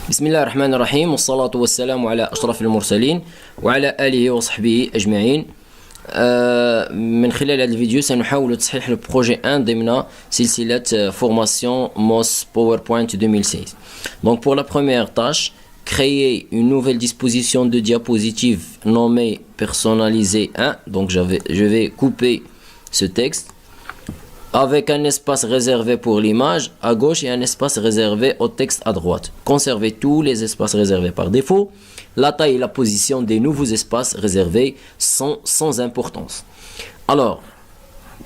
بسم الله الرحمن الرحيم والصلاة والسلام على أشرف المرسلين وعلى آله وصحبه أجمعين. من خلال هذا الفيديو سنحاول تصحيح البروجي 1 ضمن سلسلة formation MOS PowerPoint 2016. Donc pour la première tâche, créer une nouvelle disposition de diapositive nommée personnalisée 1. Donc je vais couper ce texte avec un espace réservé pour l'image à gauche et un espace réservé au texte à droite. Conservez tous les espaces réservés par défaut. La taille et la position des nouveaux espaces réservés sont sans importance. Alors,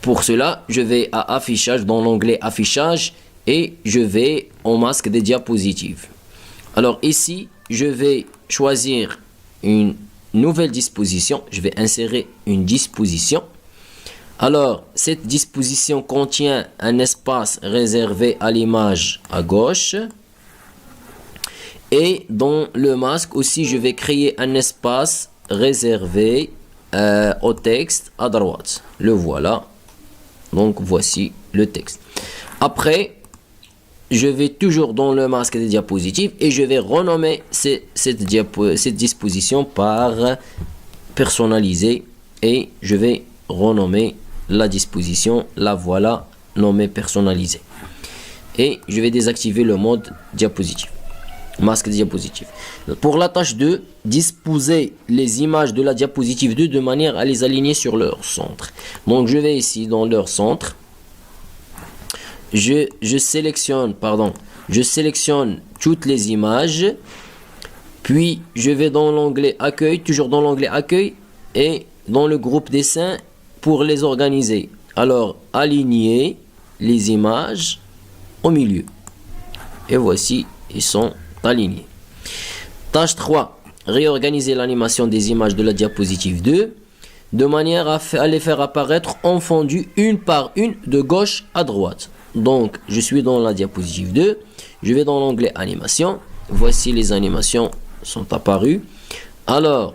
pour cela, je vais à affichage dans l'onglet affichage et je vais au masque des diapositives. Alors ici, je vais choisir une nouvelle disposition. Je vais insérer une disposition. Alors, cette disposition contient un espace réservé à l'image à gauche. Et dans le masque aussi, je vais créer un espace réservé au texte à droite. Le voilà. Donc, voici le texte. Après, je vais toujours dans le masque des diapositives et je vais renommer cette disposition par personnalisée. Et je vais renommer la disposition, la voilà nommée personnalisée. Et je vais désactiver le mode diapositive, masque diapositive. Pour la tâche 2, disposer les images de la diapositive 2 de manière à les aligner sur leur centre. Donc je vais ici dans leur centre. Je sélectionne toutes les images. Puis je vais dans l'onglet accueil, toujours dans l'onglet accueil et dans le groupe dessin pour les organiser. Alors, aligner les images au milieu. Et voici, ils sont alignés. Tâche 3. Réorganiser l'animation des images de la diapositive 2 de manière à les faire apparaître en fondu une par une de gauche à droite. Donc, je suis dans la diapositive 2. Je vais dans l'onglet animation. Voici les animations sont apparues. Alors,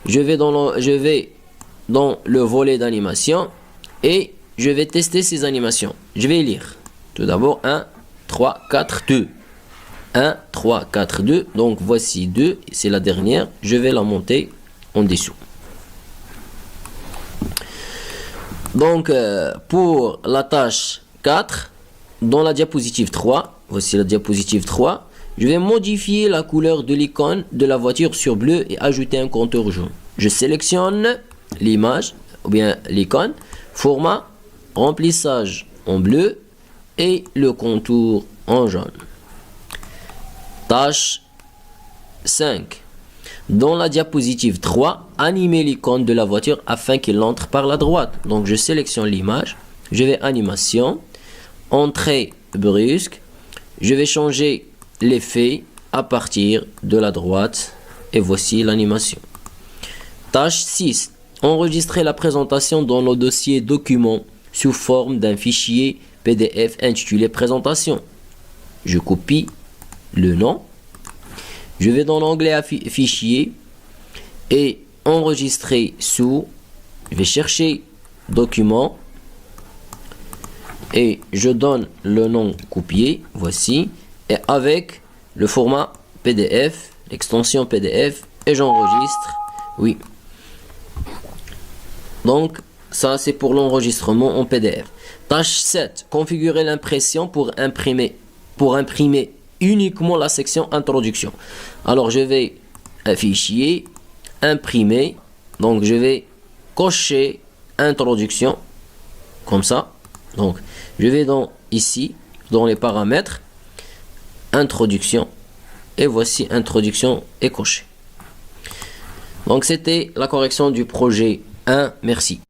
je vais dans le volet d'animation et je vais tester ces animations. Je vais lire. Tout d'abord 1, 3, 4, 2. 1, 3, 4, 2. Donc voici 2. C'est la dernière. Je vais la monter en dessous. Donc pour la tâche 4, dans la diapositive 3, voici la diapositive 3, je vais modifier la couleur de l'icône de la voiture sur bleu et ajouter un contour jaune. Je sélectionne l'image ou bien l'icône, format, remplissage en bleu et le contour en jaune. Tâche 5. Dans la diapositive 3, animer l'icône de la voiture afin qu'il entre par la droite. Donc je sélectionne l'image, je vais animation, entrée brusque, je vais changer l'effet à partir de la droite et voici l'animation. Tâche 6. Enregistrer la présentation dans le dossier document sous forme d'un fichier PDF intitulé présentation. Je copie le nom. Je vais dans l'onglet fichier et enregistrer sous. Je vais chercher document et je donne le nom copié. Voici. Et avec le format PDF, l'extension PDF et j'enregistre. Oui. Donc, ça c'est pour l'enregistrement en PDF. Tâche 7. Configurer l'impression pour imprimer uniquement la section introduction. Alors, je vais fichier, imprimer. Donc, je vais cocher introduction. Comme ça. Donc, je vais ici, dans les paramètres, introduction. Et voici introduction est coché. Donc, c'était la correction du projet 1. Merci.